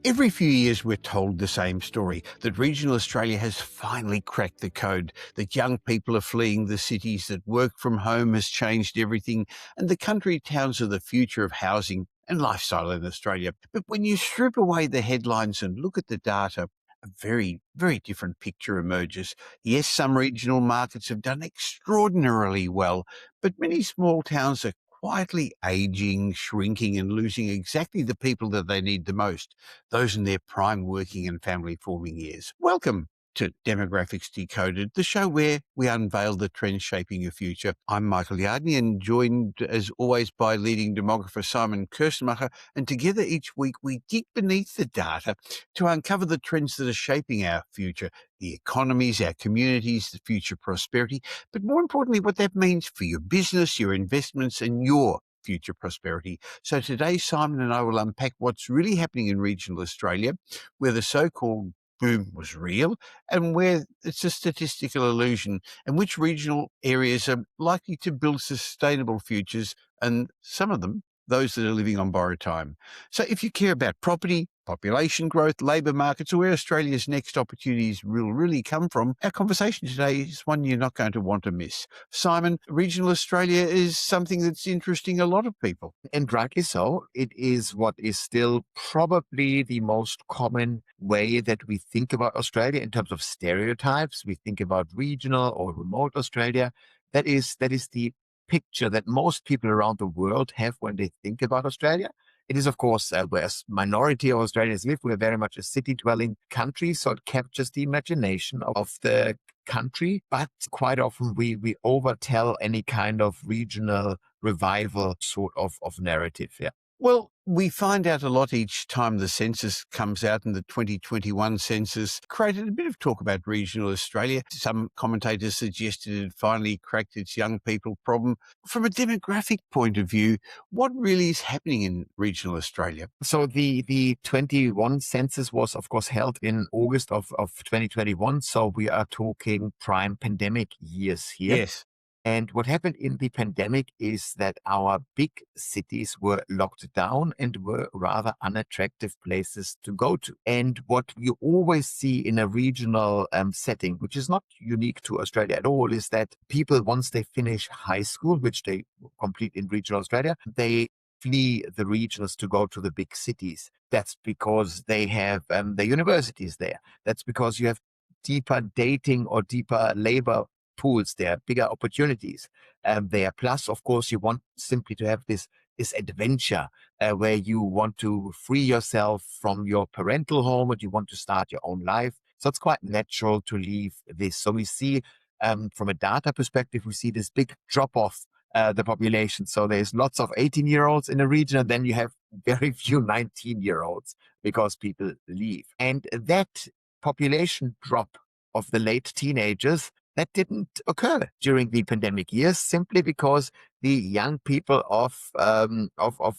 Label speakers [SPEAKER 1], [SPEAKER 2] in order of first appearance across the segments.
[SPEAKER 1] Every few years, we're told the same story, that regional Australia has finally cracked the code, that young people are fleeing the cities, that work from home has changed everything, and the country towns are the future of housing and lifestyle in Australia. But when you strip away the headlines and look at the data, a very, very different picture emerges. Yes, some regional markets have done extraordinarily well, but many small towns are quietly aging, shrinking, and losing exactly the people that they need the most, those in their prime working and family forming years. Welcome to Demographics Decoded, the show where we unveil the trends shaping your future. I'm Michael Yardney, and joined as always by leading demographer Simon Kuestenmacher, and together each week we dig beneath the data to uncover the trends that are shaping our future, the economies, our communities, the future prosperity, but more importantly, what that means for your business, your investments, and your future prosperity. So today, Simon and I will unpack what's really happening in regional Australia, where the so-called boom was real and where it's a statistical illusion, and which regional areas are likely to build sustainable futures, and some of them, those that are living on borrowed time. So if you care about property, population growth, labour markets, or where Australia's next opportunities will really come from, our conversation today is one you're not going to want to miss. Simon, regional Australia is something that's interesting a lot of people.
[SPEAKER 2] And rightly so. It is what is still probably the most common way that we think about Australia in terms of stereotypes. We think about regional or remote Australia. That is the picture that most people around the world have when they think about Australia. It is, of course, where a minority of Australians live. We're very much a city-dwelling country, so it captures the imagination of the country. But quite often we overtell any kind of regional revival sort of narrative. Yeah.
[SPEAKER 1] Well, we find out a lot each time the census comes out, and the 2021 census created a bit of talk about regional Australia. Some commentators suggested it finally cracked its young people problem. From a demographic point of view, what really is happening in regional Australia?
[SPEAKER 2] So the 21 census was, of course, held in August of 2021. So we are talking prime pandemic years here.
[SPEAKER 1] Yes.
[SPEAKER 2] And what happened in the pandemic is that our big cities were locked down and were rather unattractive places to go to. And what you always see in a regional setting, which is not unique to Australia at all, is that people, once they finish high school, which they complete in regional Australia, they flee the regions to go to the big cities. That's because they have the universities there. That's because you have deeper dating or deeper labor pools there, bigger opportunities there. Plus, of course, you want simply to have this adventure where you want to free yourself from your parental home and you want to start your own life. So it's quite natural to leave this. So we see from a data perspective, we see this big drop off the population. So there's lots of 18-year-olds in the region, and then you have very few 19-year-olds because people leave. And that population drop of the late teenagers, that didn't occur during the pandemic years, simply because the young people of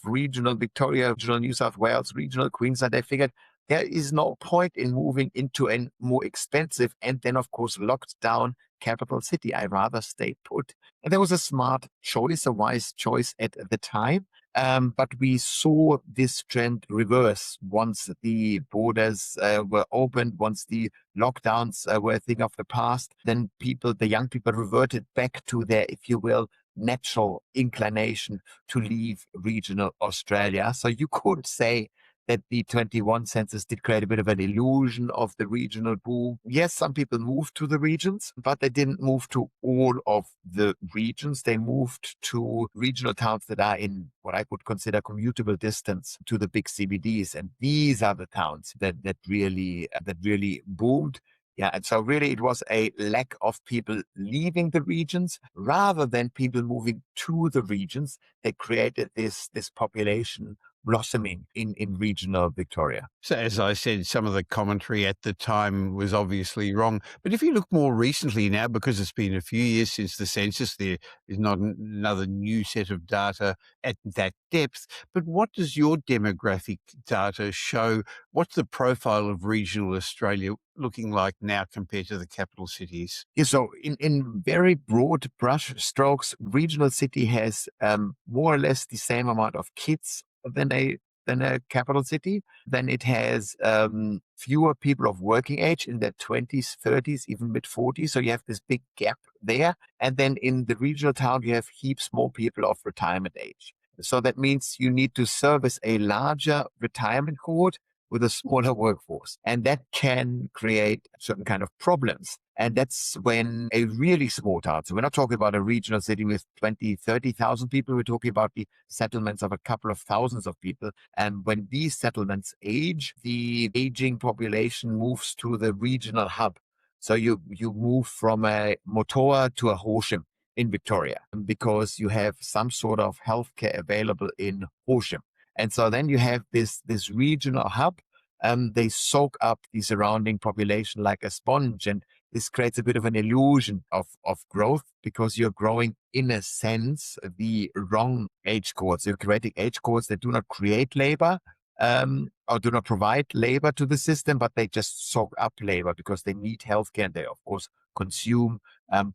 [SPEAKER 2] regional Victoria, regional New South Wales, regional Queensland, they figured there is no point in moving into a more expensive and then, of course, locked down capital city. I rather stay put. And there was a smart choice, a wise choice at the time. But we saw this trend reverse once the borders were opened, once the lockdowns were a thing of the past. Then the young people reverted back to their, if you will, natural inclination to leave regional Australia. So you could say that the 21 census did create a bit of an illusion of the regional boom. Yes, some people moved to the regions, but they didn't move to all of the regions. They moved to regional towns that are in what I would consider commutable distance to the big CBDs. And these are the towns that really boomed. Yeah, and so really it was a lack of people leaving the regions rather than people moving to the regions that created this population blossoming in regional Victoria.
[SPEAKER 1] So, as I said, some of the commentary at the time was obviously wrong. But if you look more recently now, because it's been a few years since the census, there is not another new set of data at that depth. But what does your demographic data show? What's the profile of regional Australia looking like now compared to the capital cities?
[SPEAKER 2] Yeah, so in very broad brush strokes, regional city has more or less the same amount of kids than a than a capital city. Then it has fewer people of working age in their 20s, 30s, even mid 40s. So you have this big gap there. And then in the regional town, you have heaps more people of retirement age. So that means you need to service a larger retirement cohort with a smaller workforce. And that can create certain kind of problems. And that's when a really small town, so we're not talking about a regional city with 20, 30,000 people. We're talking about the settlements of a couple of thousands of people. And when these settlements age, the aging population moves to the regional hub. So you move from a Motoa to a Horsham in Victoria because you have some sort of healthcare available in Horsham. And so then you have this regional hub. They soak up the surrounding population like a sponge. And this creates a bit of an illusion of growth because you're growing, in a sense, the wrong age cohorts. You're creating age cohorts that do not create labor or do not provide labor to the system, but they just soak up labor because they need healthcare and they, of course, consume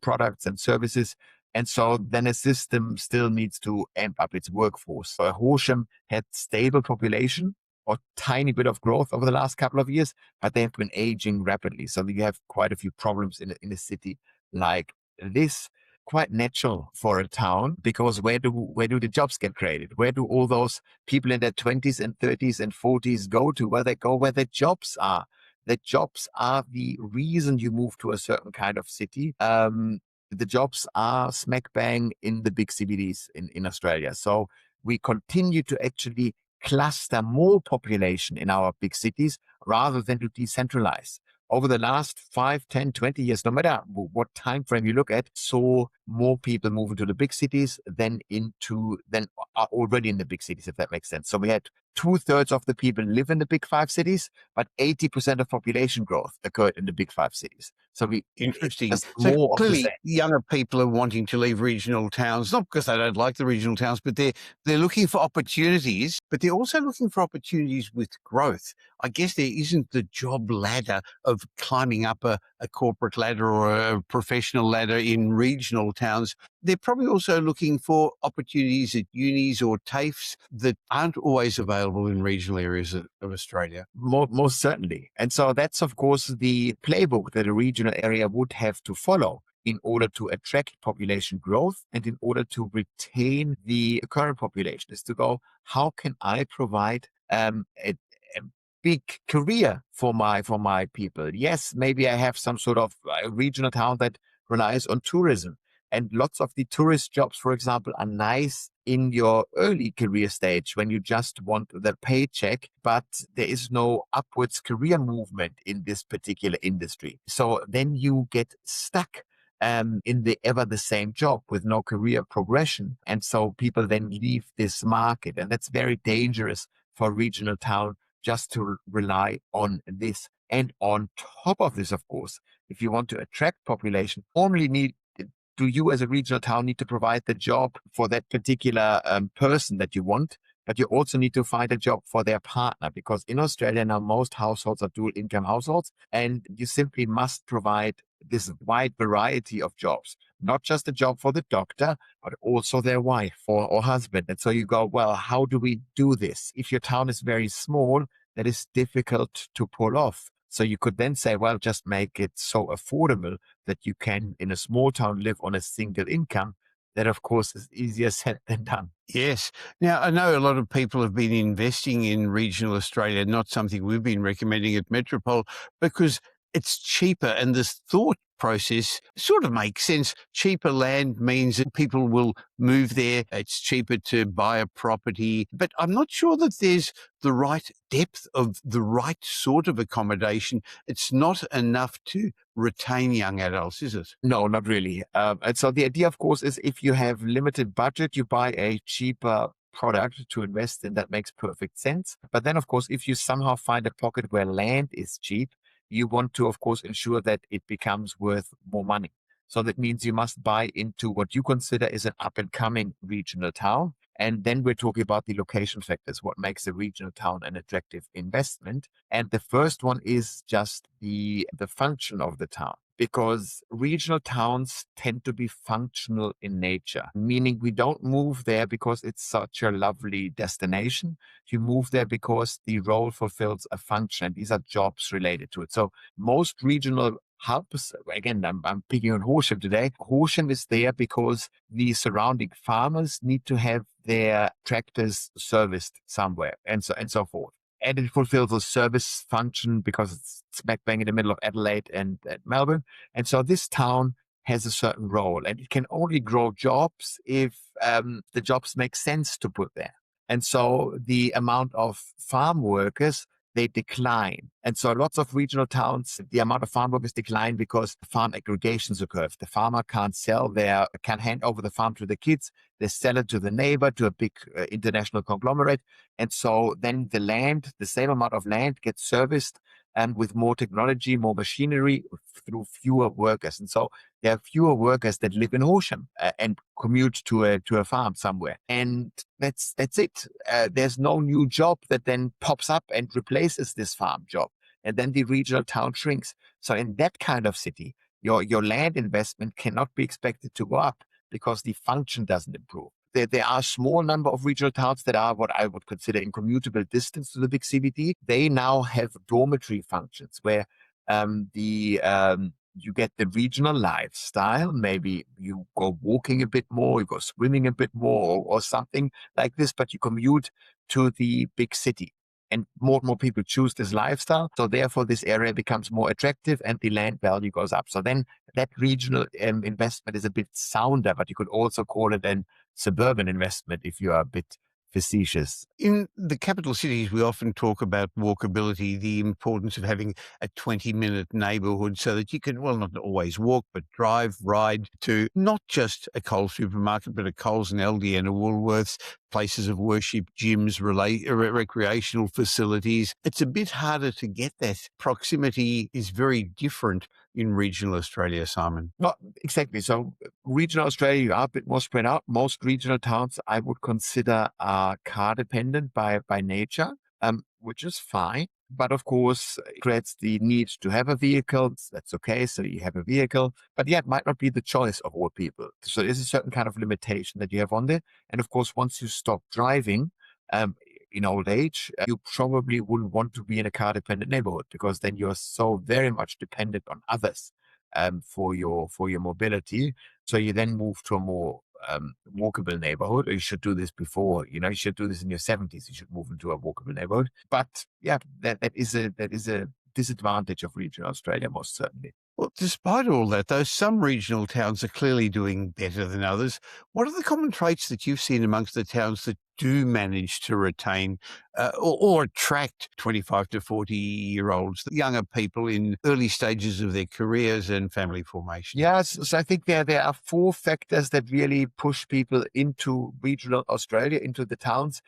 [SPEAKER 2] products and services. And so then a system still needs to amp up its workforce. So Horsham had stable population or tiny bit of growth over the last couple of years, but they have been aging rapidly. So you have quite a few problems in a city like this. Quite natural for a town because where do the jobs get created? Where do all those people in their 20s and 30s and 40s go to? Well, they go where the jobs are. The jobs are the reason you move to a certain kind of city. The jobs are smack bang in the big CBDs in Australia. So we continue to actually cluster more population in our big cities rather than to decentralize. Over the last 5, 10, 20 years, no matter what time frame you look at, saw more people moving to the big cities than are already in the big cities, if that makes sense. So we had 2/3 of the people live in the big 5 cities, but 80% of population growth occurred in the big 5 cities. So it's
[SPEAKER 1] Interesting.
[SPEAKER 2] just
[SPEAKER 1] So
[SPEAKER 2] more of the
[SPEAKER 1] clearly,
[SPEAKER 2] same.
[SPEAKER 1] younger people are wanting to leave regional towns, not because they don't like the regional towns, but they're looking for opportunities. But they're also looking for opportunities with growth. I guess there isn't the job ladder of climbing up a corporate ladder or a professional ladder in regional towns. They're probably also looking for opportunities at unis or TAFEs that aren't always available in regional areas of Australia.
[SPEAKER 2] Most certainly. And so that's, of course, the playbook that a regional area would have to follow in order to attract population growth and in order to retain the current population, is to go, how can I provide a big career for my people? Yes, maybe I have some sort of regional town that relies on tourism. And lots of the tourist jobs, for example, are nice in your early career stage when you just want the paycheck, but there is no upwards career movement in this particular industry. So then you get stuck in the ever the same job with no career progression. And so people then leave this market. And that's very dangerous for a regional town just to rely on this. And on top of this, of course, if you want to attract population, only need do you as a regional town need to provide the job for that particular person that you want, but you also need to find a job for their partner, because in Australia now most households are dual income households, and you simply must provide this wide variety of jobs, not just a job for the doctor, but also their wife or husband. And so you go, well, how do we do this? If your town is very small, that is difficult to pull off. So you could then say, well, just make it so affordable that you can, in a small town, live on a single income. That, of course, is easier said than done.
[SPEAKER 1] Yes. Now, I know a lot of people have been investing in regional Australia, not something we've been recommending at Metropole, because it's cheaper. And this thought process sort of makes sense. Cheaper land means that people will move there. It's cheaper to buy a property. But I'm not sure that there's the right depth of the right sort of accommodation. It's not enough to retain young adults, is it?
[SPEAKER 2] No, not really. And so the idea, of course, is if you have limited budget, you buy a cheaper product to invest in. That makes perfect sense. But then, of course, if you somehow find a pocket where land is cheap, you want to, of course, ensure that it becomes worth more money. So that means you must buy into what you consider is an up and coming regional town. And then we're talking about the location factors, what makes a regional town an attractive investment. And the first one is just the function of the town. because regional towns tend to be functional in nature, meaning we don't move there because it's such a lovely destination. You move there because the role fulfills a function, and these are jobs related to it. So most regional hubs, again, I'm picking on Horsham today. Horsham is there because the surrounding farmers need to have their tractors serviced somewhere, and so forth. And it fulfills a service function because it's smack bang in the middle of Adelaide and Melbourne. And so this town has a certain role, and it can only grow jobs if the jobs make sense to put there. And so the amount of farm workers, they decline. And so lots of regional towns, the amount of farm workers decline because farm aggregations occur. If the farmer can't hand over the farm to the kids, they sell it to the neighbor, to a big international conglomerate. And so then the same amount of land gets serviced and with more technology, more machinery through fewer workers. And so there are fewer workers that live in Horsham and commute to a farm somewhere. And that's it. There's no new job that then pops up and replaces this farm job. And then the regional town shrinks. So in that kind of city, your land investment cannot be expected to go up because the function doesn't improve. There are a small number of regional towns that are what I would consider in commutable distance to the big CBD. They now have dormitory functions where you get the regional lifestyle. Maybe you go walking a bit more, you go swimming a bit more, or something like this, but you commute to the big city. And more people choose this lifestyle. So therefore, this area becomes more attractive and the land value goes up. So then that regional investment is a bit sounder, but you could also call it an suburban investment if you are a bit facetious.
[SPEAKER 1] In the capital cities, we often talk about walkability, the importance of having a 20-minute neighbourhood so that you can, well, not always walk, but drive, ride to not just a Coles supermarket, but a Coles and Aldi and a Woolworths, places of worship, gyms, recreational facilities. It's a bit harder to get that. Proximity is very different in regional Australia, Simon.
[SPEAKER 2] Not exactly. So regional Australia, you are a bit more spread out. Most regional towns I would consider are car dependent by nature, which is fine. But of course, it creates the need to have a vehicle. That's okay. So you have a vehicle, but yeah, it might not be the choice of all people. So there's a certain kind of limitation that you have on there. And of course, once you stop driving, in old age, you probably wouldn't want to be in a car dependent neighborhood because then you're so very much dependent on others for your mobility. So you then move to a more walkable neighborhood. You should do this before, you should do this in your 70s. You should move into a walkable neighborhood. But yeah, that is a disadvantage of regional Australia, most certainly.
[SPEAKER 1] Well, despite all that, though, some regional towns are clearly doing better than others. What are the common traits that you've seen amongst the towns that do manage to retain or attract 25 to 40-year-olds, younger people in early stages of their careers and family formation?
[SPEAKER 2] Yes, so I think there are four factors that really push people into regional Australia, into the towns.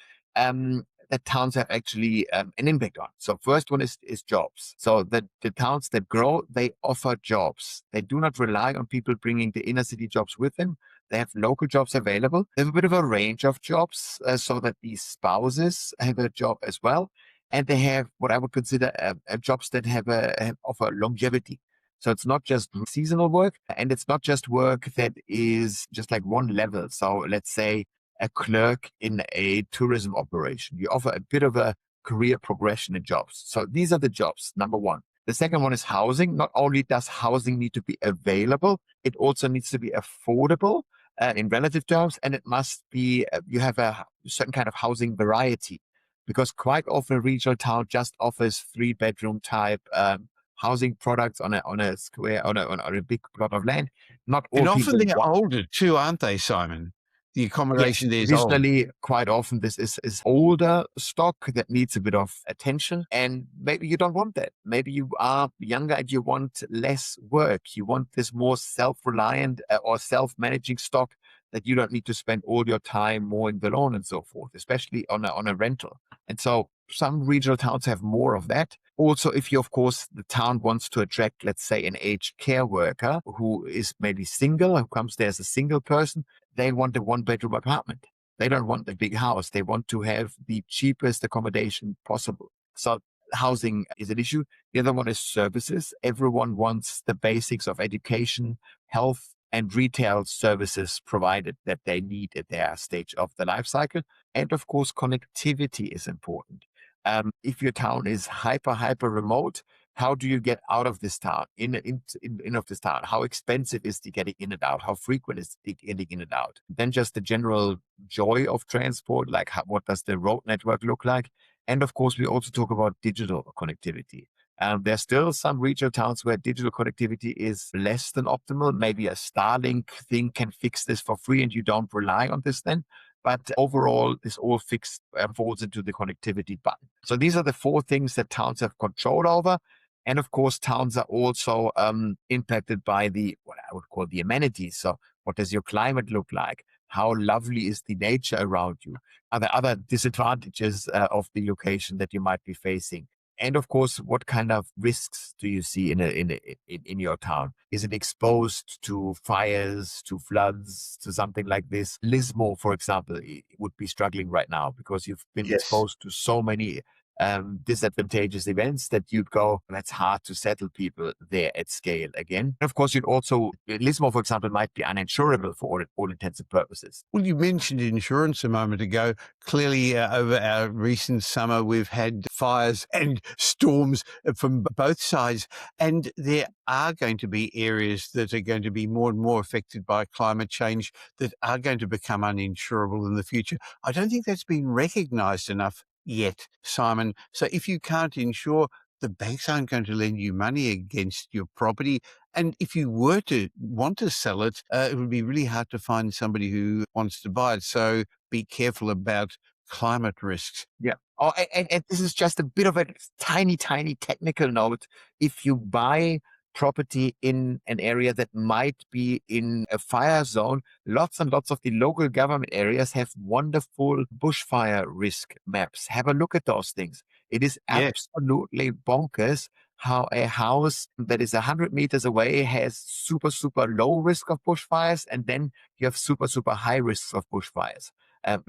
[SPEAKER 2] That towns have actually an impact on. So first one is jobs. So the towns that grow, they offer jobs. They do not rely on people bringing the inner city jobs with them. They have local jobs available. They have a bit of a range of jobs so that the spouses have a job as well. And they have what I would consider jobs that offer longevity. So it's not just seasonal work, and it's not just work that is just like one level. So let's say a clerk in a tourism operation. You offer a bit of a career progression in jobs. So these are the jobs, number one. The second one is housing. Not only does housing need to be available, it also needs to be affordable in relative terms, and it must be, you have a certain kind of housing variety, because quite often a regional town just offers 3-bedroom type housing products on a square, on a big plot of land. Not all
[SPEAKER 1] And
[SPEAKER 2] people
[SPEAKER 1] often they're
[SPEAKER 2] want.
[SPEAKER 1] older too, aren't they, Simon? The
[SPEAKER 2] Yes,
[SPEAKER 1] accommodation there is old.
[SPEAKER 2] traditionally, quite often this is older stock that needs a bit of attention, and maybe you don't want that. Maybe you are younger and you want less work. You want this more self-reliant or self-managing stock that you don't need to spend all your time mowing the lawn and so forth, especially on a rental. And so some regional towns have more of that. Also, if you, of course, the town wants to attract, let's say, an aged care worker who is maybe single, who comes there as a single person, they want a 1-bedroom apartment. They don't want a big house. They want to have the cheapest accommodation possible. So Housing is an issue. The other one is services. Everyone wants the basics of education, health, and retail services provided that they need at their stage of the life cycle. And of course, connectivity is important. If your town is hyper remote, how do you get out of this town, in of this town? How expensive is the getting in and out? How frequent is the getting in and out? Then just the general joy of transport, like what does the road network look like? And of course, we also talk about digital connectivity. There's still some regional towns where digital connectivity is less than optimal. Maybe a Starlink thing can fix this for free and you don't rely on this then. But overall, this all fixed falls into the connectivity button. So these are the four things that towns have control over. And of course, towns are also impacted by what I would call the amenities. So what does your climate look like? How lovely is the nature around you? Are there other disadvantages of the location that you might be facing? And of course, what kind of risks do you see in your town? Is it exposed to fires, to floods, to something like this? Lismore, for example, would be struggling right now because you've been
[SPEAKER 1] Yes.
[SPEAKER 2] exposed to so many disadvantageous events that you'd go, that's hard to settle people there at scale again. And of course, you'd also, Lismore, for example, might be uninsurable for all intents and purposes.
[SPEAKER 1] Well, you mentioned insurance a moment ago. Clearly, over our recent summer, we've had fires and storms from both sides. And there are going to be areas that are going to be more and more affected by climate change that are going to become uninsurable in the future. I don't think that's been recognised enough yet, Simon. So if you can't insure, the banks aren't going to lend you money against your property. And if you were to want to sell it, it would be really hard to find somebody who wants to buy it. So be careful about climate risks.
[SPEAKER 2] Yeah. Oh, and this is just a bit of a tiny technical note. If you buy property in an area that might be in a fire zone, lots and lots of the local government areas have wonderful bushfire risk maps. Have a look at those things. It is
[SPEAKER 1] Yeah,
[SPEAKER 2] absolutely bonkers how a house that is 100 meters away has super low risk of bushfires, and then you have super high risks of bushfires.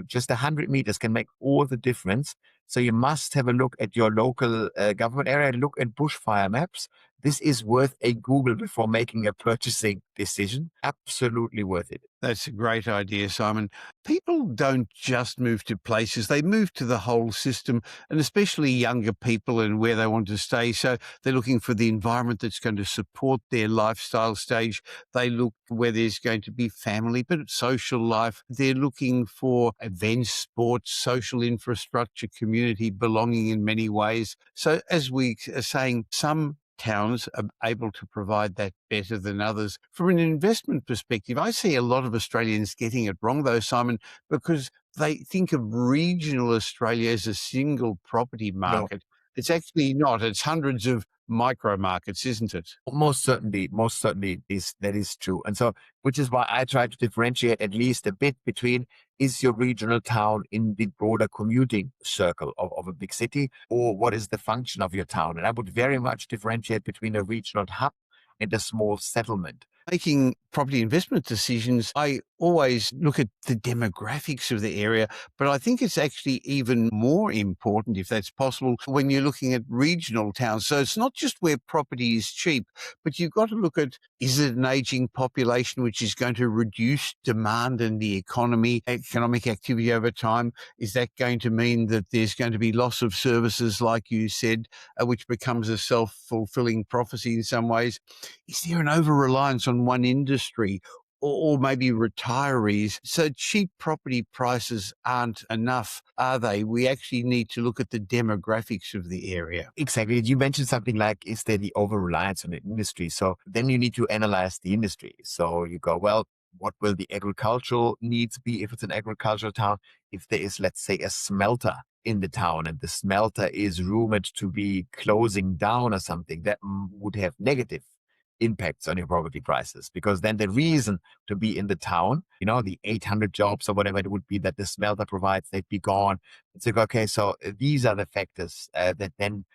[SPEAKER 2] Just 100 meters can make all the difference. So you must have a look at your local government area, look at bushfire maps. This is worth a Google before making a purchasing decision. Absolutely worth it.
[SPEAKER 1] that's a great idea, Simon. People don't just move to places, they move to the whole system, and especially younger people and where they want to stay. So they're looking for the environment that's going to support their lifestyle stage. They look where there's going to be family, but social life. They're looking for events, sports, social infrastructure, community belonging in many ways. So as we are saying, some towns are able to provide that better than others. From an investment perspective, I see a lot of Australians getting it wrong, though, Simon, because they think of regional Australia as a single property
[SPEAKER 2] No,
[SPEAKER 1] market. It's actually not. It's hundreds of micro markets, isn't it?
[SPEAKER 2] most certainly that is true. And so, which is why I try to differentiate at least a bit between, is your regional town in the broader commuting circle of a big city, or what is the function of your town? And I would very much differentiate between a regional hub and a small settlement.
[SPEAKER 1] Making property investment decisions, I always look at the demographics of the area, but I think it's actually even more important, if that's possible, when you're looking at regional towns. So it's not just where property is cheap, but you've got to look at, is it an aging population which is going to reduce demand in the economic activity over time? Is that going to mean that there's going to be loss of services, like you said, which becomes a self-fulfilling prophecy in some ways? Is there an over-reliance on one industry, or maybe retirees? So cheap property prices aren't enough, are they? We actually need to look at the demographics of the area.
[SPEAKER 2] Exactly. You mentioned something like, is there the over reliance on the industry? So then you need to analyze the industry. So you go, well, what will the agricultural needs be if it's an agricultural town? If there is, let's say, a smelter in the town and the smelter is rumored to be closing down or something, that would have negative impacts on your property prices, because then the reason to be in the town, the 800 jobs or whatever it would be that the smelter provides, they'd be gone. It's like, okay, so these are the factors that then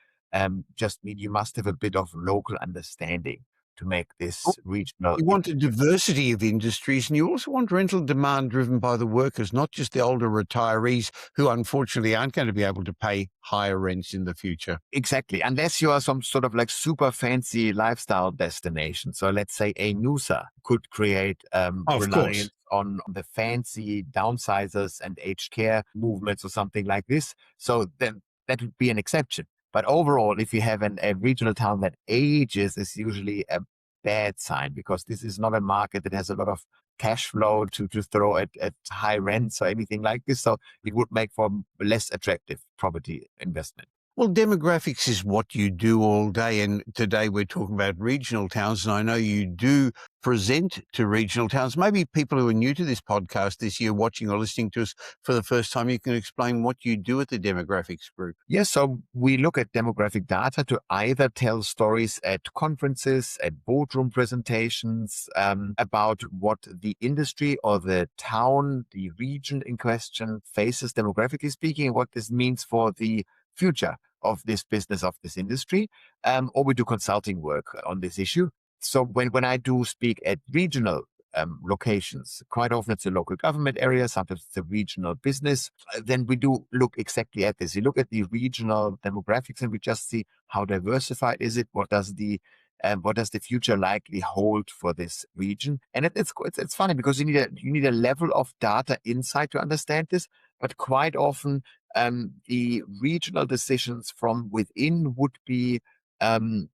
[SPEAKER 2] just mean you must have a bit of local understanding to make this regional.
[SPEAKER 1] You want a diversity of industries, and you also want rental demand driven by the workers, not just the older retirees who unfortunately aren't going to be able to pay higher rents in the future.
[SPEAKER 2] Exactly. Unless you are some sort of like super fancy lifestyle destination. So let's say a Nusa could create
[SPEAKER 1] Of course.
[SPEAKER 2] reliance on the fancy downsizers and aged care movements or something like this. So then that would be an exception. But overall, if you have a regional town that ages, is usually a bad sign, because this is not a market that has a lot of cash flow to throw at high rents or anything like this. So it would make for less attractive property investment.
[SPEAKER 1] Well, demographics is what you do all day, and today we're talking about regional towns, and I know you do present to regional towns. Maybe people who are new to this podcast this year, watching or listening to us for the first time, you can explain what you do at the Demographics Group.
[SPEAKER 2] Yes, so we look at demographic data to either tell stories at conferences, at boardroom presentations, about what the industry or the town, the region in question faces demographically speaking, and what this means for the future of this business, of this industry, or we do consulting work on this issue. So when I do speak at regional locations, quite often it's a local government area, sometimes it's a regional business, then we do look exactly at this. You look at the regional demographics and we just see how diversified is it, what does the future likely hold for this region? And it's funny because you need a level of data insight to understand this, but quite often the regional decisions from within would be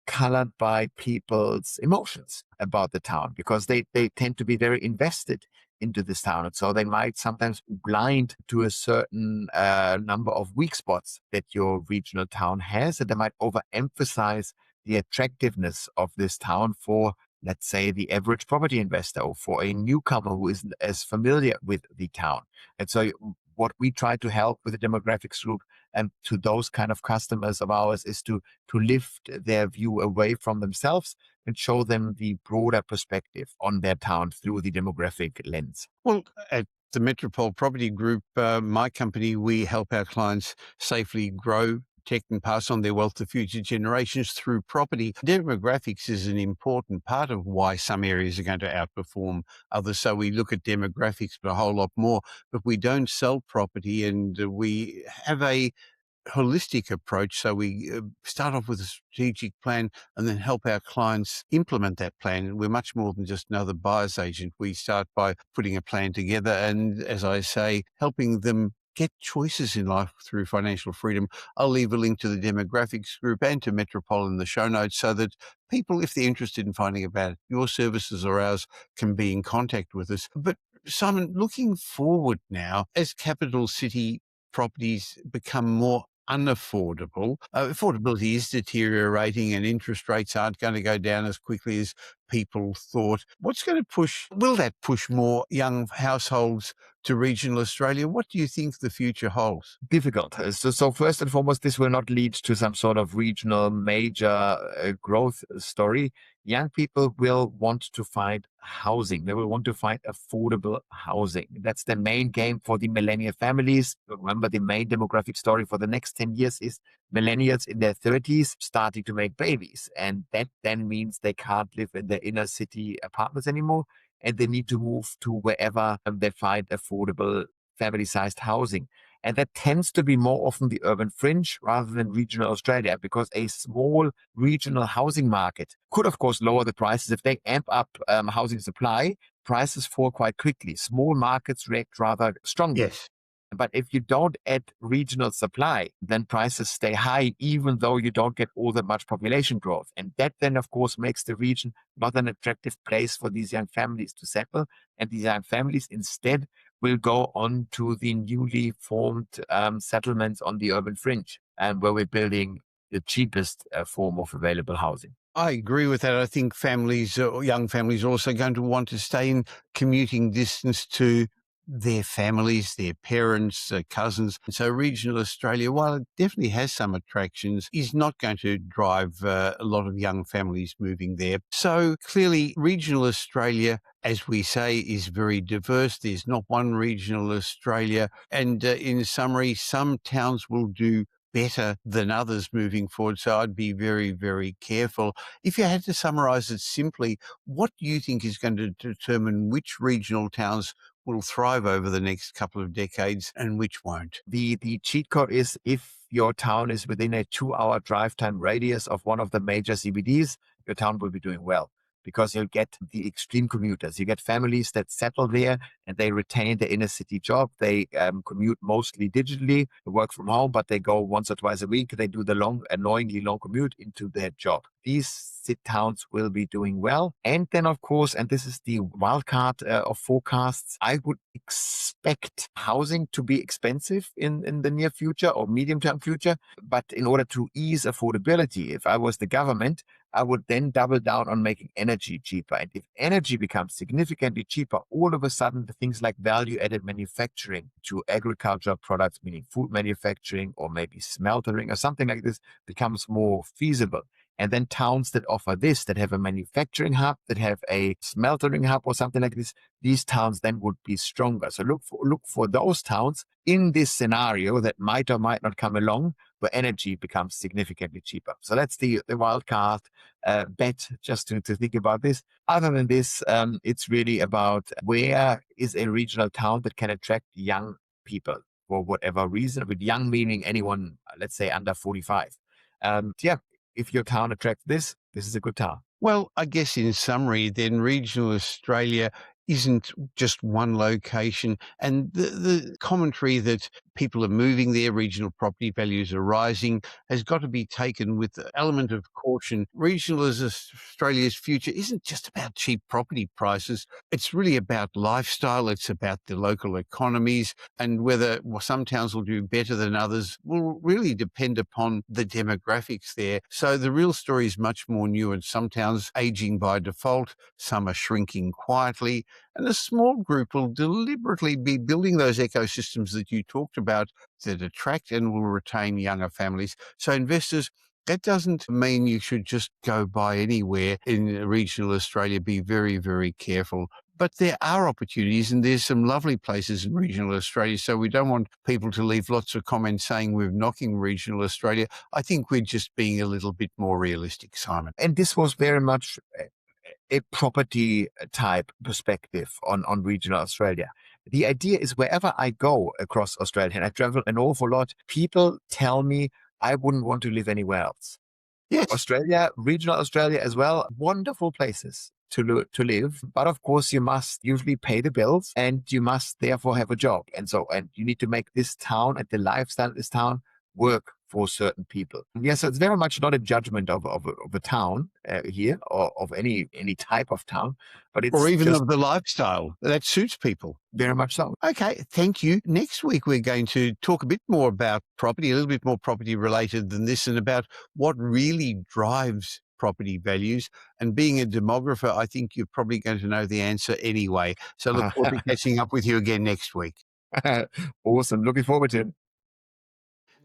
[SPEAKER 2] colored by people's emotions about the town, because they tend to be very invested into this town. And so they might sometimes be blind to a certain number of weak spots that your regional town has, and they might overemphasize the attractiveness of this town for, let's say, the average property investor or for a newcomer who isn't as familiar with the town. And so what we try to help with the demographics group and to those kind of customers of ours is to lift their view away from themselves and show them the broader perspective on their town through the demographic lens.
[SPEAKER 1] Well, at the Metropole Property Group, my company, we help our clients safely grow, protect and pass on their wealth to future generations through property. Demographics is an important part of why some areas are going to outperform others. So we look at demographics, but a whole lot more. But we don't sell property, and we have a holistic approach. So we start off with a strategic plan and then help our clients implement that plan. We're much more than just another buyer's agent. We start by putting a plan together and, as I say, helping them get choices in life through financial freedom. I'll leave a link to the Demographics Group and to Metropole in the show notes so that people, if they're interested in finding about your services or ours, can be in contact with us. But Simon, looking forward now, as capital city properties become more unaffordable, affordability is deteriorating and interest rates aren't going to go down as quickly as people thought. Will that push more young households to regional Australia? What do you think the future holds?
[SPEAKER 2] Difficult. So first and foremost, this will not lead to some sort of regional major growth story. Young people will want to find housing. They will want to find affordable housing. That's the main game for the millennial families. Remember, the main demographic story for the next 10 years is millennials in their 30s starting to make babies. And that then means they can't live in their inner city apartments anymore, and they need to move to wherever they find affordable family-sized housing. And that tends to be more often the urban fringe rather than regional Australia, because a small regional housing market could, of course, lower the prices. If they amp up housing supply, prices fall quite quickly. Small markets react rather strongly.
[SPEAKER 1] Yes.
[SPEAKER 2] But if you don't add regional supply, then prices stay high, even though you don't get all that much population growth. And that then, of course, makes the region not an attractive place for these young families to settle. And these young families instead will go on to the newly formed settlements on the urban fringe, and where we're building the cheapest form of available housing.
[SPEAKER 1] I agree with that. I think families, young families, are also going to want to stay in commuting distance to their families, their parents, cousins. So regional Australia, while it definitely has some attractions, is not going to drive a lot of young families moving there. So clearly regional Australia, as we say, is very diverse. There's not one regional Australia. And in summary, some towns will do better than others moving forward. So I'd be very, very careful. If you had to summarize it simply, what do you think is going to determine which regional towns will thrive over the next couple of decades and which won't?
[SPEAKER 2] The cheat code is if your town is within a 2-hour drive time radius of one of the major CBDs, your town will be doing well because you'll get the extreme commuters. You get families that settle there and they retain the inner city job. They commute mostly digitally, they work from home, but they go once or twice a week. They do the long, annoyingly long commute into their job. These towns will be doing well. And then, of course, and this is the wild card of forecasts, I would expect housing to be expensive in the near future or medium term future. But in order to ease affordability, if I was the government, I would then double down on making energy cheaper. And if energy becomes significantly cheaper, all of a sudden the things like value added manufacturing to agricultural products, meaning food manufacturing or maybe smeltering or something like this, becomes more feasible. And then towns that offer this, that have a manufacturing hub, that have a smeltering hub or something like this, these towns then would be stronger. So look for those towns in this scenario that might or might not come along, where energy becomes significantly cheaper. So that's the wild card bet, just to think about this. Other than this, it's really about where is a regional town that can attract young people for whatever reason, with young meaning anyone, let's say, under 45. Yeah, if your town attracts this, this is a good town.
[SPEAKER 1] Well, I guess in summary, then regional Australia isn't just one location. And the commentary that people are moving there, regional property values are rising, has got to be taken with the element of caution. Regional as Australia's future isn't just about cheap property prices. It's really about lifestyle. It's about the local economies, and whether some towns will do better than others will really depend upon the demographics there. So the real story is much more nuanced. Some towns aging by default, some are shrinking quietly, and a small group will deliberately be building those ecosystems that you talked about that attract and will retain younger families. So investors, that doesn't mean you should just go buy anywhere in regional Australia. Be very, very careful. But there are opportunities, and there's some lovely places in regional Australia. So we don't want people to leave lots of comments saying we're knocking regional Australia. I think we're just being a little bit more realistic, Simon.
[SPEAKER 2] And this was very much a property type perspective on regional Australia. The idea is wherever I go across Australia, and I travel an awful lot, people tell me I wouldn't want to live anywhere else.
[SPEAKER 1] Yes.
[SPEAKER 2] Australia, regional Australia as well, wonderful places to live. But of course, you must usually pay the bills and you must therefore have a job. And you need to make this town and the lifestyle of this town work for certain people. Yeah, so it's very much not a judgment of a town here, or of any type of town, but it's
[SPEAKER 1] Or even
[SPEAKER 2] just
[SPEAKER 1] of the lifestyle that suits people.
[SPEAKER 2] very much so.
[SPEAKER 1] Okay, thank you. Next week, we're going to talk a bit more about property, a little bit more property related than this, and about what really drives property values. And being a demographer, I think you're probably going to know the answer anyway. So look forward to catching up with you again next week.
[SPEAKER 2] Awesome. Looking forward to it.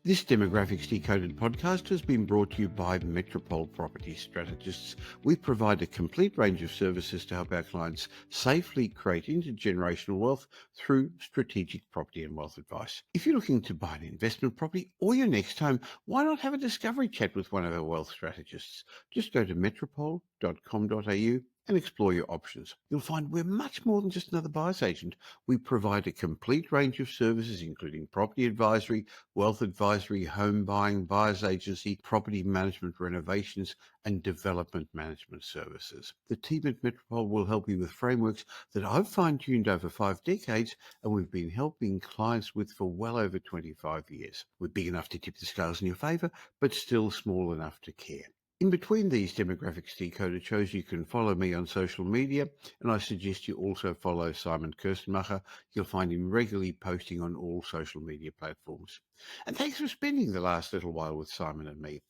[SPEAKER 1] This Demographics Decoded podcast has been brought to you by Metropole Property Strategists. We provide a complete range of services to help our clients safely create intergenerational wealth through strategic property and wealth advice. If you're looking to buy an investment property or your next home, why not have a discovery chat with one of our wealth strategists? Just go to metropole.com.au and explore your options. You'll find we're much more than just another buyer's agent. We provide a complete range of services, including property advisory, wealth advisory, home buying, buyer's agency, property management, renovations, and development management services. The team at Metropole will help you with frameworks that I've fine-tuned over 5 decades, and we've been helping clients with for well over 25 years. We're big enough to tip the scales in your favour, but still small enough to care. In between these Demographics Decoded shows, you can follow me on social media, and I suggest you also follow Simon Kuestenmacher. You'll find him regularly posting on all social media platforms. And thanks for spending the last little while with Simon and me.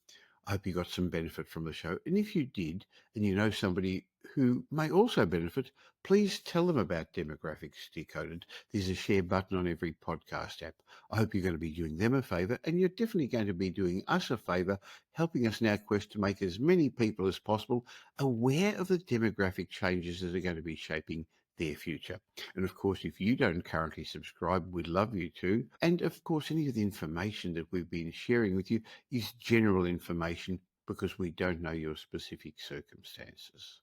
[SPEAKER 1] I hope you got some benefit from the show. And if you did, and you know somebody who may also benefit, please tell them about Demographics Decoded. There's a share button on every podcast app. I hope you're going to be doing them a favour, and you're definitely going to be doing us a favour, helping us in our quest to make as many people as possible aware of the demographic changes that are going to be shaping their future. And of course, if you don't currently subscribe, we'd love you to. And of course, any of the information that we've been sharing with you is general information because we don't know your specific circumstances.